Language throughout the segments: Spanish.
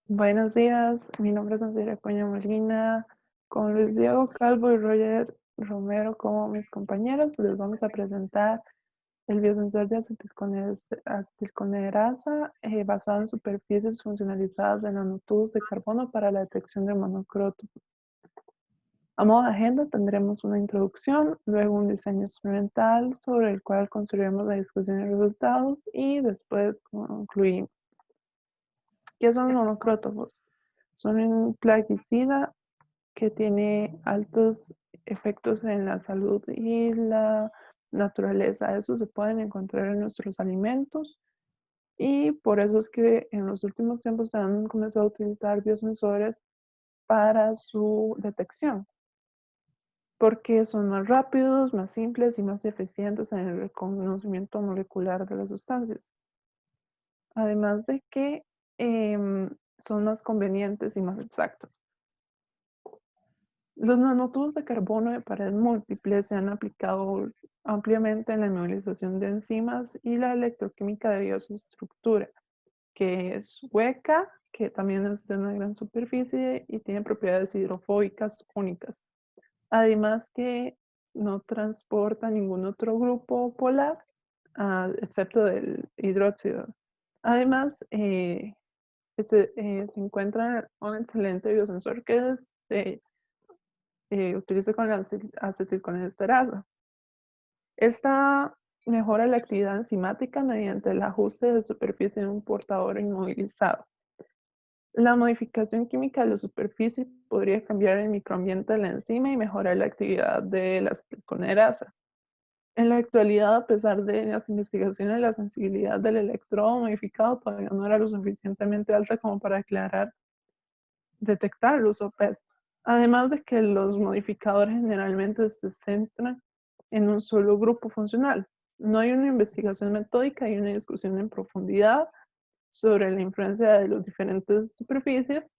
Buenos días, mi nombre es Andrea Coña Molina. Con Luis Diego Calvo y Roger Romero como mis compañeros, les vamos a presentar el biosensor de acetilcolerasa basado en superficies funcionalizadas de nanotubos de carbono para la detección de monocrotos. A modo de agenda tendremos una introducción, luego un diseño experimental sobre el cual construiremos la discusión de resultados y después concluimos. ¿Qué son monocrótofos? Son un plaguicida que tiene altos efectos en la salud y la naturaleza. Eso se pueden encontrar en nuestros alimentos y por eso es que en los últimos tiempos se han comenzado a utilizar biosensores para su detección, porque son más rápidos, más simples y más eficientes en el reconocimiento molecular de las sustancias. Además de que son más convenientes y más exactos. Los nanotubos de carbono de pared múltiple se han aplicado ampliamente en la inmovilización de enzimas y la electroquímica debido a su estructura, que es hueca, que también es de una gran superficie y tiene propiedades hidrofóbicas únicas. Además que no transporta ningún otro grupo polar, excepto del hidróxido. Además, se encuentra un excelente biosensor que es utiliza con la acetilcolesterasa. Esta mejora la actividad enzimática mediante el ajuste de superficie de un portador inmovilizado. La modificación química de la superficie podría cambiar el microambiente de la enzima y mejorar la actividad de la acetilcolerasa. En la actualidad, a pesar de las investigaciones, la sensibilidad del electrodo modificado todavía no era lo suficientemente alta como para detectar los OPs. Además de que los modificadores generalmente se centran en un solo grupo funcional. No hay una investigación metódica y una discusión en profundidad sobre la influencia de las diferentes superficies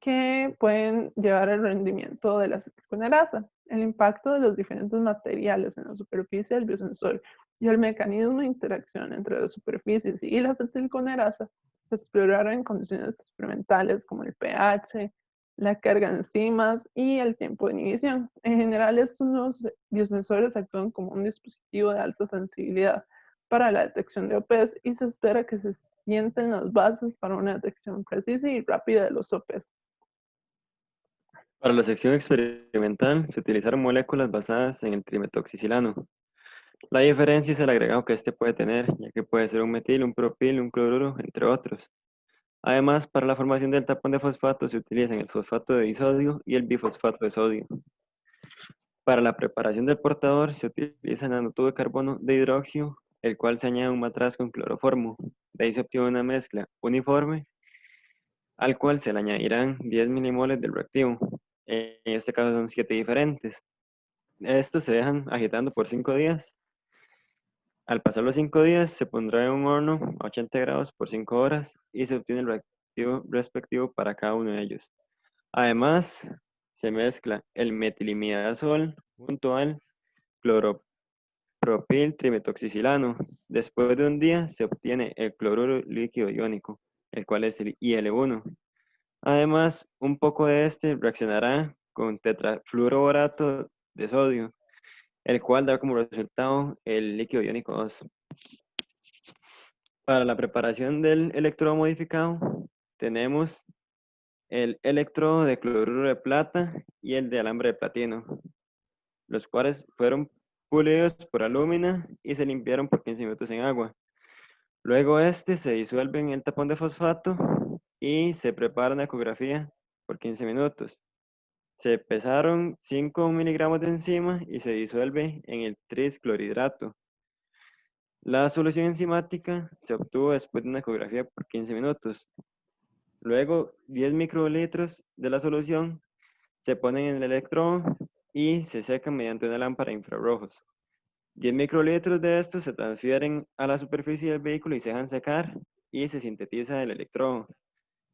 que pueden llevar al rendimiento de la acetilcolerasa, el impacto de los diferentes materiales en la superficie del biosensor y el mecanismo de interacción entre las superficies y la acetilcolerasa se exploraron en condiciones experimentales como el pH, la carga de enzimas y el tiempo de inhibición. En general, estos nuevos biosensores actúan como un dispositivo de alta sensibilidad para la detección de OPs y se espera que se sienten las bases para una detección precisa y rápida de los OPs. Para la sección experimental se utilizaron moléculas basadas en el trimetoxicilano. La diferencia es el agregado que este puede tener, ya que puede ser un metil, un propil, un cloruro, entre otros. Además, para la formación del tapón de fosfato se utilizan el fosfato de disodio y el bifosfato de sodio. Para la preparación del portador se utiliza nanotubos de carbono de hidróxido, el cual se añade un matraz con cloroformo. De ahí se obtiene una mezcla uniforme, al cual se le añadirán 10 milimoles del reactivo. En este caso son 7 diferentes. Estos se dejan agitando por 5 días. Al pasar los 5 días se pondrá en un horno a 80 grados por 5 horas y se obtiene el reactivo respectivo para cada uno de ellos. Además, se mezcla el metilimidazol junto al cloropropil trimetoxicilano. Después de un día se obtiene el cloruro líquido iónico, el cual es el IL-1. Además, un poco de este reaccionará con tetrafluoroborato de sodio, el cual da como resultado el líquido iónico 2. Para la preparación del electrodo modificado, tenemos el electrodo de cloruro de plata y el de alambre de platino, los cuales fueron pulidos por alúmina y se limpiaron por 15 minutos en agua. Luego este se disuelve en el tapón de fosfato y se prepara una ecografía por 15 minutos. Se pesaron 5 miligramos de enzima y se disuelve en el trisclorhidrato. La solución enzimática se obtuvo después de una ecografía por 15 minutos. Luego, 10 microlitros de la solución se ponen en el electrodo y se secan mediante una lámpara de infrarrojos. 10 microlitros de estos se transfieren a la superficie del vehículo y se dejan secar y se sintetiza el electrodo.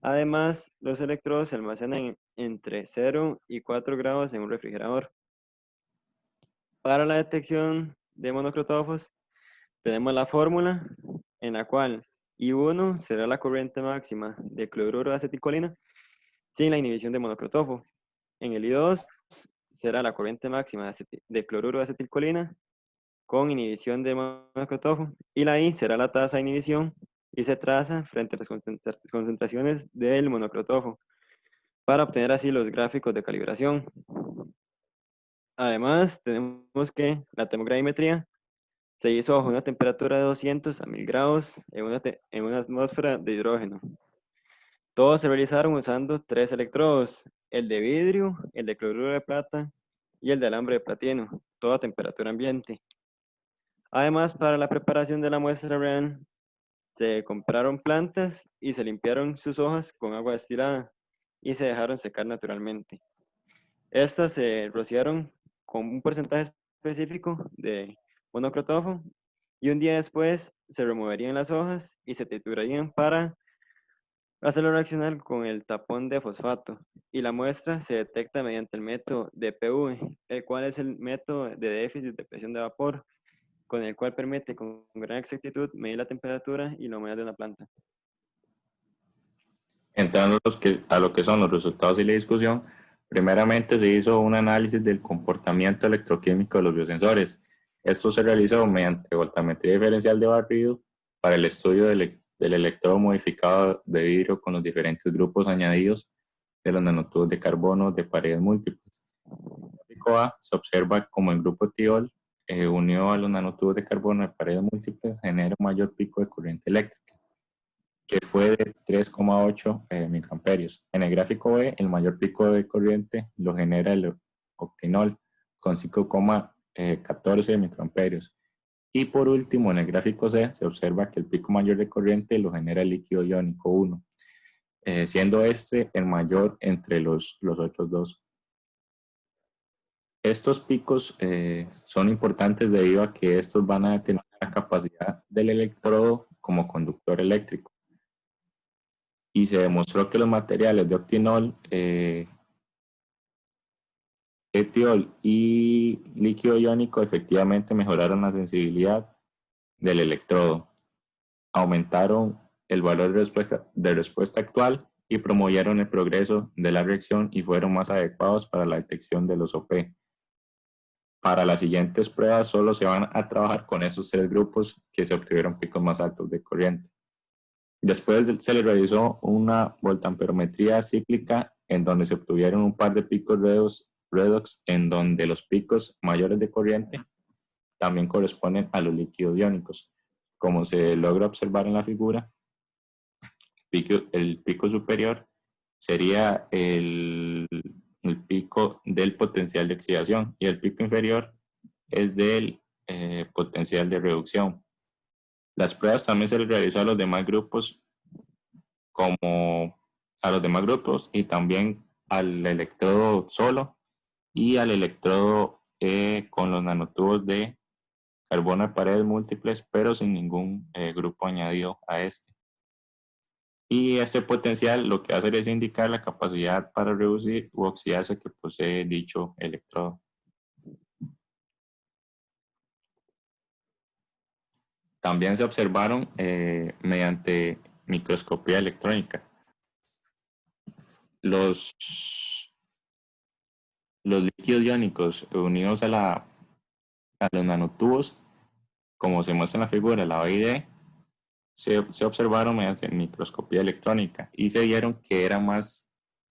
Además, los electrodos se almacenan entre 0 y 4 grados en un refrigerador. Para la detección de monocrotófos, tenemos la fórmula en la cual y 1 será la corriente máxima de cloruro de acetilcolina sin la inhibición de monocrotóforo. En el I2 será la corriente máxima de cloruro de acetilcolina con inhibición de monocrotóforo, y la I será la tasa de inhibición y se traza frente a las concentraciones del monocrotóforo para obtener así los gráficos de calibración. Además, tenemos que la termogravimetría se hizo bajo una temperatura de 200 a 1000 grados en una atmósfera de hidrógeno. Todos se realizaron usando 3 electrodos, el de vidrio, el de cloruro de plata y el de alambre de platino, todo a temperatura ambiente. Además, para la preparación de la muestra real, se compraron plantas y se limpiaron sus hojas con agua destilada y se dejaron secar naturalmente. Estas se rociaron con un porcentaje específico de monocrotóforo y un día después se removerían las hojas y se triturarían para hacerlo reaccionar con el tapón de fosfato, y la muestra se detecta mediante el método DPV, el cual es el método de déficit de presión de vapor, con el cual permite con gran exactitud medir la temperatura y la humedad de una planta. Entrando a lo que son los resultados y la discusión, primeramente se hizo un análisis del comportamiento electroquímico de los biosensores. Esto se realizó mediante voltametría diferencial de barrido para el estudio del electrodo modificado de vidrio con los diferentes grupos añadidos de los nanotubos de carbono de paredes múltiples. En el gráfico A se observa como el grupo tiol unido a los nanotubos de carbono de paredes múltiples genera un mayor pico de corriente eléctrica, que fue de 3,8 microamperios. En el gráfico B, el mayor pico de corriente lo genera el octinol con 5,14 microamperios. Y por último, en el gráfico C, se observa que el pico mayor de corriente lo genera el líquido iónico 1, siendo este el mayor entre los otros dos. Estos picos son importantes debido a que estos van a determinar la capacidad del electrodo como conductor eléctrico. Y se demostró que los materiales de octinol, etiol y líquido iónico efectivamente mejoraron la sensibilidad del electrodo, aumentaron el valor de respuesta actual y promovieron el progreso de la reacción y fueron más adecuados para la detección de los OP. Para las siguientes pruebas solo se van a trabajar con esos 3 grupos que se obtuvieron picos más altos de corriente. Después se le realizó una voltamperometría cíclica en donde se obtuvieron un par de picos redox en donde los picos mayores de corriente también corresponden a los líquidos iónicos. Como se logra observar en la figura, el pico superior sería el pico del potencial de oxidación y el pico inferior es del potencial de reducción. Las pruebas también se les realizó a los demás grupos y también al electrodo solo y al electrodo con los nanotubos de carbono de paredes múltiples, pero sin ningún grupo añadido a este. Y este potencial lo que hace es indicar la capacidad para reducir u oxidarse que posee dicho electrodo. También se observaron mediante microscopía electrónica los líquidos iónicos unidos a los nanotubos, como se muestra en la figura, la A y D, se observaron mediante microscopía electrónica y se vieron que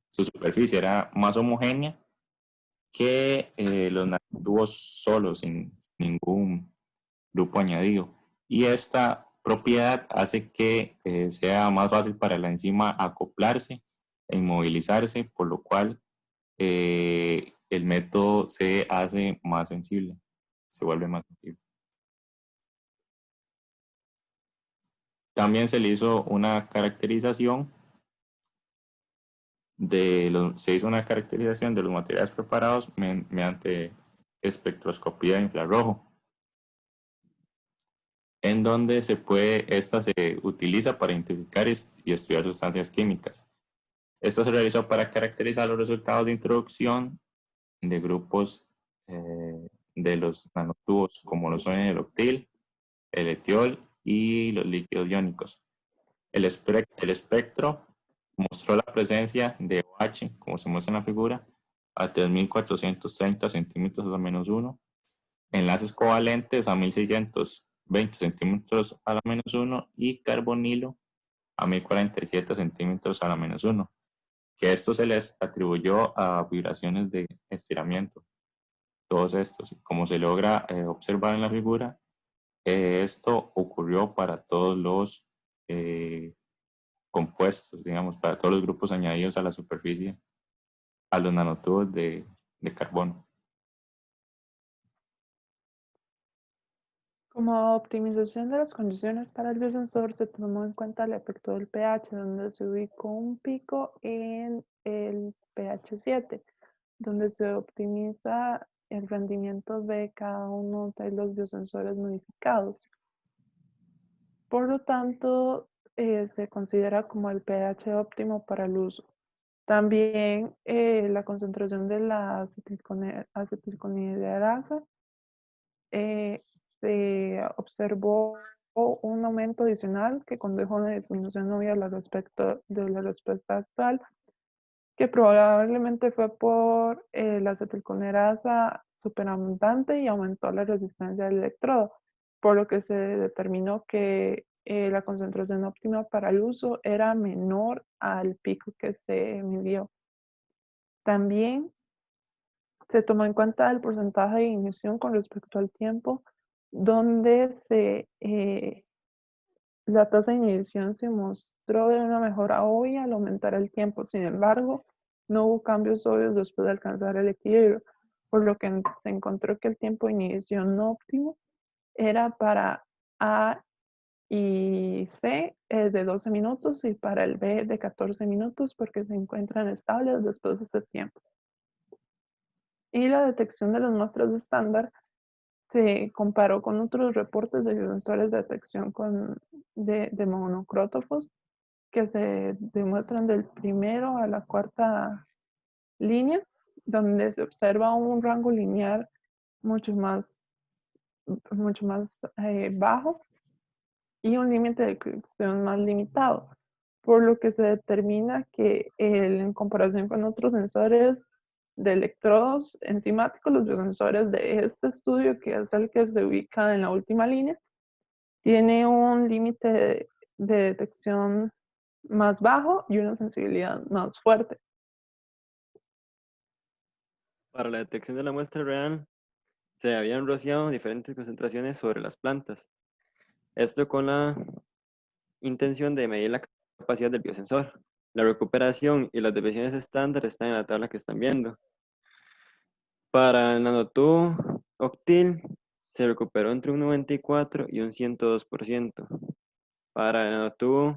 su superficie era más homogénea que los nanotubos solos, sin ningún grupo añadido. Y esta propiedad hace que sea más fácil para la enzima acoplarse e inmovilizarse, por lo cual el método se hace más sensible, se vuelve más sensible. También se le hizo una caracterización de los materiales preparados mediante espectroscopía de infrarrojo, en donde esta se utiliza para identificar y estudiar sustancias químicas. Esto se realizó para caracterizar los resultados de introducción de grupos de los nanotubos, como lo son el octil, el etiol y los líquidos iónicos. El espectro mostró la presencia de OH, como se muestra en la figura, a 3.430 centímetros a la menos 1, enlaces covalentes a 1.620 centímetros a la menos 1 y carbonilo a 1.047 centímetros a la menos 1, que esto se les atribuyó a vibraciones de estiramiento. Todos estos, como se logra observar en la figura, esto ocurrió para todos los compuestos, digamos, para todos los grupos añadidos a la superficie, a los nanotubos de carbono. Como optimización de las condiciones para el biosensor, se tomó en cuenta el efecto del pH, donde se ubicó un pico en el pH 7, donde se optimiza el rendimiento de cada uno de los biosensores modificados. Por lo tanto, se considera como el pH óptimo para el uso. También la concentración de la acetilconhidrasa se observó un aumento adicional que condujo a una disminución obvia de la respuesta actual, que probablemente fue por la acetilcolinasa superabundante y aumentó la resistencia del electrodo, por lo que se determinó que la concentración óptima para el uso era menor al pico que se midió. También se tomó en cuenta el porcentaje de ignición con respecto al tiempo, donde la tasa de ignición se mostró de una mejora obvia al aumentar el tiempo. Sin embargo, no hubo cambios obvios después de alcanzar el equilibrio, por lo que se encontró que el tiempo de ignición no óptimo era para A y C de 12 minutos y para el B de 14 minutos porque se encuentran estables después de ese tiempo. Y la detección de las muestras de estándar se comparó con otros reportes de sensores de detección de monocrótofos que se demuestran del primero a la cuarta línea, donde se observa un rango lineal mucho más bajo y un límite de detección más limitado, por lo que se determina que en comparación con otros sensores de electrodos enzimáticos, los biosensores de este estudio, que es el que se ubica en la última línea, tiene un límite de detección más bajo y una sensibilidad más fuerte. Para la detección de la muestra real, se habían rociado diferentes concentraciones sobre las plantas. Esto con la intención de medir la capacidad del biosensor. La recuperación y las deviaciones estándar están en la tabla que están viendo. Para el nanotubo octil se recuperó entre un 94 y un 102%. Para el nanotubo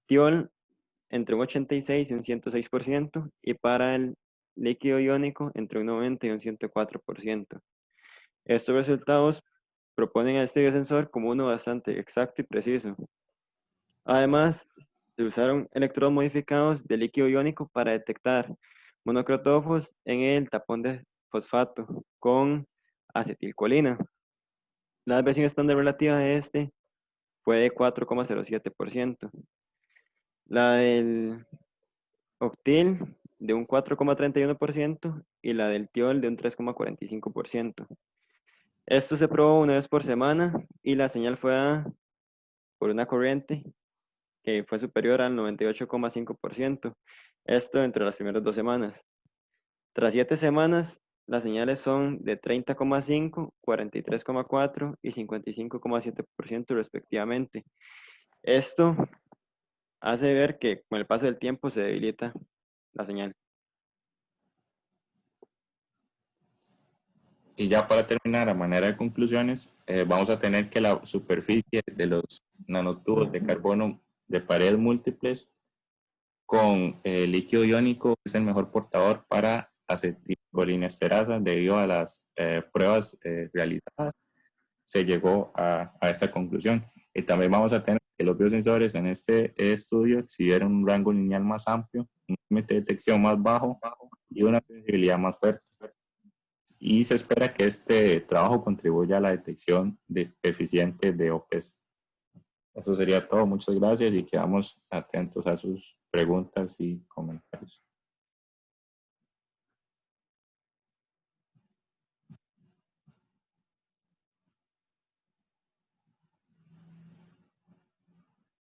tiol entre un 86 y un 106%. Y para el líquido iónico entre un 90 y un 104%. Estos resultados proponen a este biosensor como uno bastante exacto y preciso. Además, se usaron electrodos modificados de líquido iónico para detectar monocrotófos en el tapón de fosfato con acetilcolina. La desviación estándar relativa de este fue de 4,07%. La del octil de un 4,31% y la del tiol de un 3,45%. Esto se probó una vez por semana y la señal fue dada por una corriente que fue superior al 98,5%. Esto entre las primeras 2 semanas. Tras 7 semanas, las señales son de 30,5, 43,4 y 55,7% respectivamente. Esto hace ver que con el paso del tiempo se debilita la señal. Y ya para terminar, a manera de conclusiones, vamos a tener que la superficie de los nanotubos de carbono de paredes múltiples con líquido iónico es el mejor portador para acetilcolinesterasa debido a las pruebas realizadas. Se llegó a esta conclusión. Y también vamos a tener que los biosensores en este estudio exhibieron un rango lineal más amplio, un límite de detección más bajo y una sensibilidad más fuerte. Y se espera que este trabajo contribuya a la detección eficiente de OPs. Eso sería todo. Muchas gracias y quedamos atentos a sus preguntas y comentarios.